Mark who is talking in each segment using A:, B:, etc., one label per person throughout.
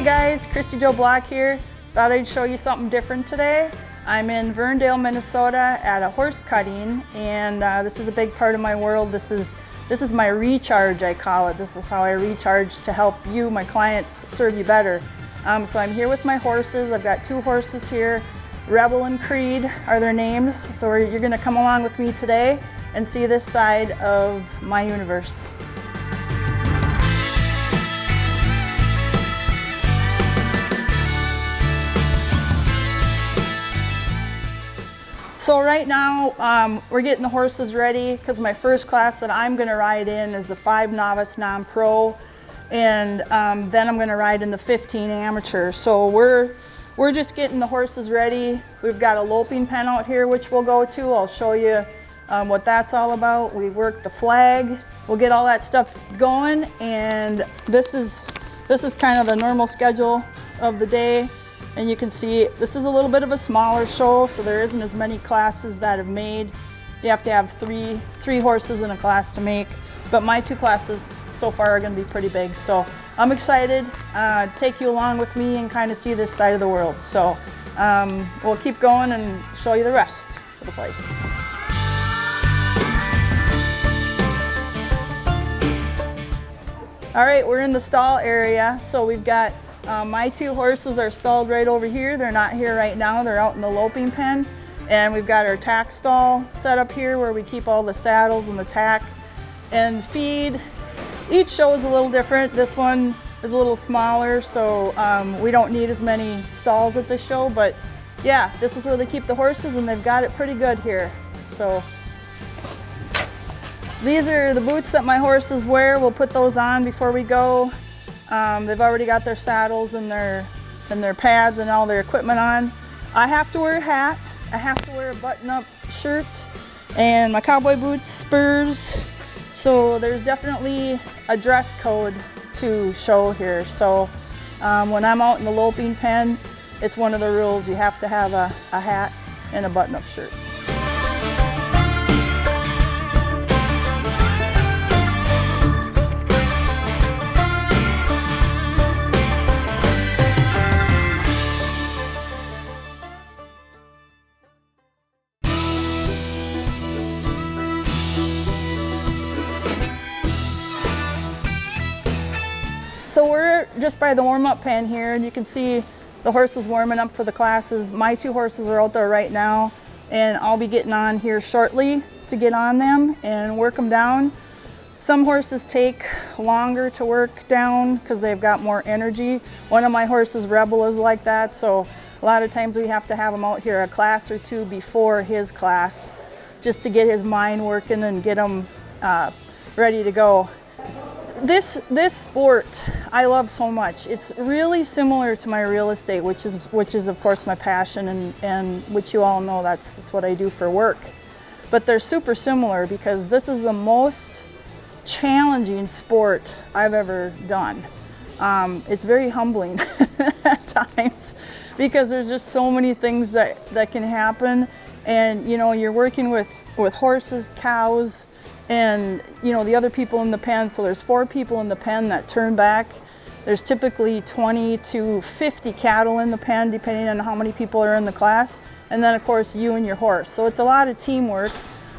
A: Hey guys, Kristi Jo Block here. Thought I'd show you something different today. I'm in Verndale, Minnesota at a horse cutting, and this is a big part of my world. This is my recharge, I call it. This is how I recharge to help you, my clients, serve you better. So I'm here with my horses. I've got two horses here. Rebel and Creed are their names. So you're gonna come along with me today and see this side of my universe. So right now, we're getting the horses ready because my first class that I'm going to ride in is the 5 novice non-pro, and then I'm going to ride in the 15 amateur. So we're just getting the horses ready. We've got a loping pen out here which we'll go to. I'll show you what that's all about. We work the flag. We'll get all that stuff going, and this is kind of the normal schedule of the day. And you can see this is a little bit of a smaller show, so there isn't as many classes that have made. You have to have three horses in a class to make, but my 2 classes so far are going to be pretty big. So I'm excited to take you along with me and kind of see this side of the world. So we'll keep going and show you the rest of the place. All right, we're in the stall area, so we've got my 2 horses are stalled right over here. They're not here right now. They're out in the loping pen. And we've got our tack stall set up here where we keep all the saddles and the tack and feed. Each show is a little different. This one is a little smaller, so we don't need as many stalls at this show. But yeah, this is where they keep the horses, and they've got it pretty good here. So these are the boots that my horses wear. We'll put those on before we go. They've already got their saddles and their pads and all their equipment on. I have to wear a hat. I have to wear a button-up shirt and my cowboy boots, spurs. So there's definitely a dress code to show here. So when I'm out in the loping pen, it's one of the rules. You have to have a hat and a button-up shirt. So we're just by the warm-up pen here, and you can see the horses warming up for the classes. My 2 horses are out there right now, and I'll be getting on here shortly to get on them and work them down. Some horses take longer to work down because they've got more energy. One of my horses, Rebel, is like that, so a lot of times we have to have him out here a class or 2 before his class just to get his mind working and get him ready to go. This sport I love so much. It's really similar to my real estate, which is of course my passion, and which you all know that's what I do for work. But they're super similar because this is the most challenging sport I've ever done. It's very humbling at times because there's just so many things that can happen, and you know, you're working with horses, cows, and you know, the other people in the pen. So there's 4 people in the pen that turn back. There's typically 20 to 50 cattle in the pen depending on how many people are in the class, and then of course you and your horse. So it's a lot of teamwork,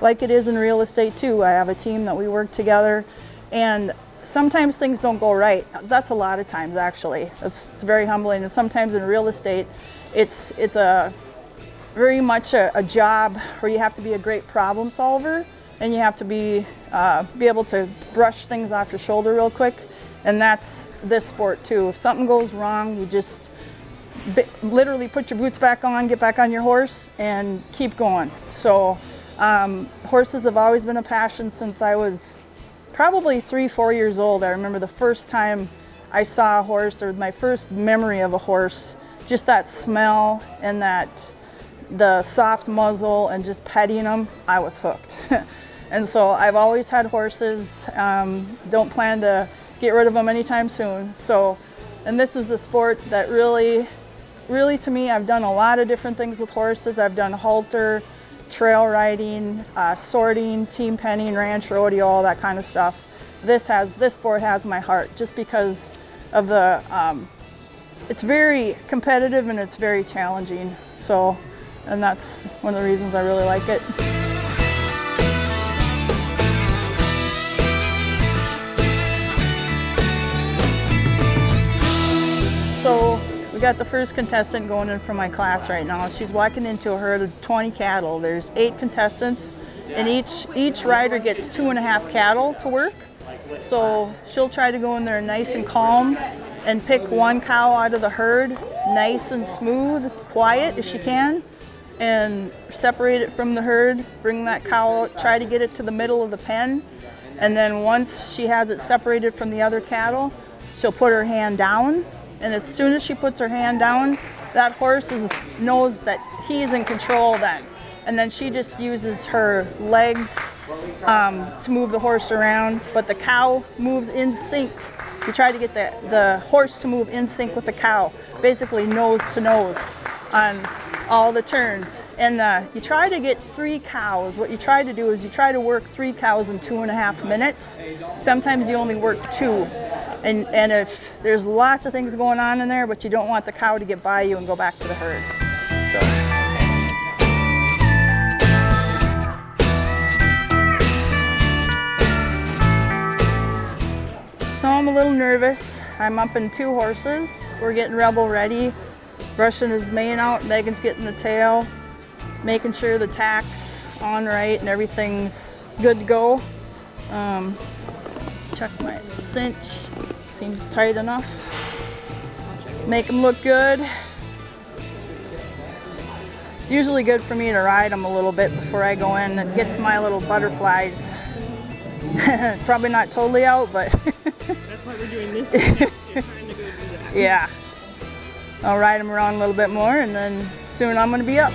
A: like it is in real estate too. I have a team that we work together, and sometimes things don't go right. That's a lot of times, actually. It's very humbling. And sometimes in real estate it's a very much a job where you have to be a great problem solver, and you have to be able to brush things off your shoulder real quick. And that's this sport too. If something goes wrong, you just literally put your boots back on, get back on your horse, and keep going. So horses have always been a passion since I was probably 3-4 years old. I remember the first time I saw a horse, or my first memory of a horse, just that smell and the soft muzzle and just petting them, I was hooked. And so I've always had horses. Don't plan to get rid of them anytime soon. So, and this is the sport that really to me, I've done a lot of different things with horses. I've done halter, trail riding, sorting, team penning, ranch rodeo, all that kind of stuff. This sport has my heart just because of the it's very competitive and it's very challenging. So, and that's one of the reasons I really like it. So we got the first contestant going in from my class right now. She's walking into a herd of 20 cattle. There's 8 contestants, and each rider gets 2.5 cattle to work. So she'll try to go in there nice and calm and pick one cow out of the herd, nice and smooth, quiet as she can, and separate it from the herd, bring that cow out, try to get it to the middle of the pen, and then once she has it separated from the other cattle, she'll put her hand down, and as soon as she puts her hand down, that horse knows that he's in control then. And then she just uses her legs to move the horse around, but the cow moves in sync. You try to get the horse to move in sync with the cow, basically nose to nose on all the turns. And you try to get 3 cows. What you try to do is you try to work 3 cows in 2.5 minutes. Sometimes you only work 2. And if there's lots of things going on in there, but you don't want the cow to get by you and go back to the herd. So I'm a little nervous. I'm up in 2 horses. We're getting Rebel ready. Brushing his mane out, Megan's getting the tail, making sure the tack's on right and everything's good to go. Let's check my cinch. Seems tight enough. Make him look good. It's usually good for me to ride him a little bit before I go in. It gets my little butterflies. Probably not totally out, but
B: that's why we're doing this. You're trying to go do that.
A: Yeah. I'll ride him around a little bit more, and then soon I'm going to be up.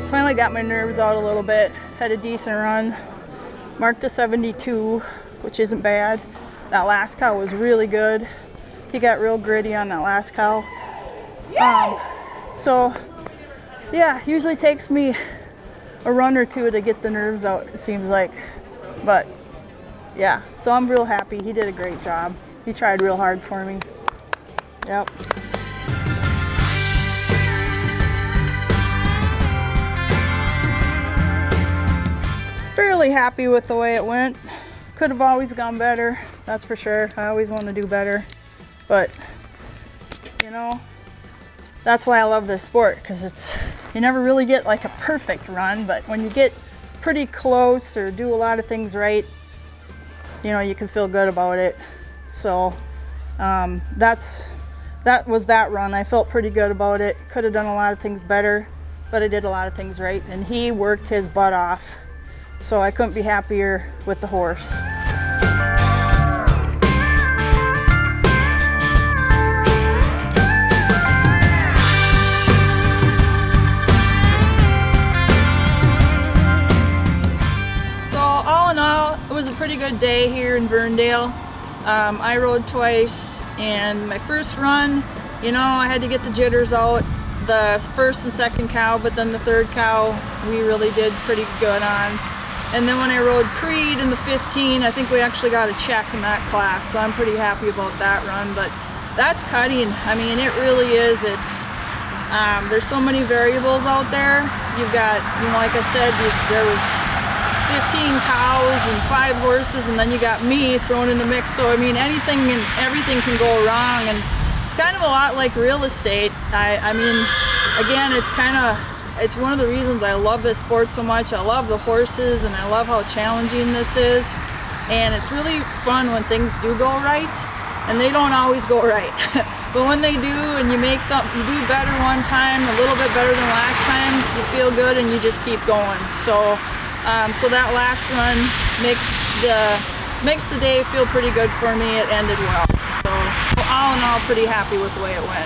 A: Finally got my nerves out a little bit. Had a decent run. Marked a 72, which isn't bad. That last cow was really good. He got real gritty on that last cow. So yeah, usually takes me a run or 2 to get the nerves out, it seems like. But yeah, so I'm real happy. He did a great job. He tried real hard for me. Yep. Fairly happy with the way it went. Could have always gone better, that's for sure. I always want to do better, but you know, that's why I love this sport, because you never really get like a perfect run, but when you get pretty close or do a lot of things right, you know, you can feel good about it. So that was that run. I felt pretty good about it. Could have done a lot of things better, but I did a lot of things right, and he worked his butt off. So I couldn't be happier with the horse. So all in all, it was a pretty good day here in Verndale. I rode twice, and my first run, you know, I had to get the jitters out. The first and second cow, but then the third cow we really did pretty good on. And then when I rode Creed in the 15, I think we actually got a check in that class, so I'm pretty happy about that run. But that's cutting. I mean, it really is. There's so many variables out there. You've got, you know, like I said, there was 15 cows and 5 horses, and then you got me thrown in the mix. So I mean, anything and everything can go wrong, and it's kind of a lot like real estate. I mean, again, it's one of the reasons I love this sport so much. I love the horses and I love how challenging this is. And it's really fun when things do go right, and they don't always go right. But when they do, and you do better one time, a little bit better than last time, you feel good and you just keep going. So that last run makes the day feel pretty good for me. It ended well. So all in all, pretty happy with the way it went.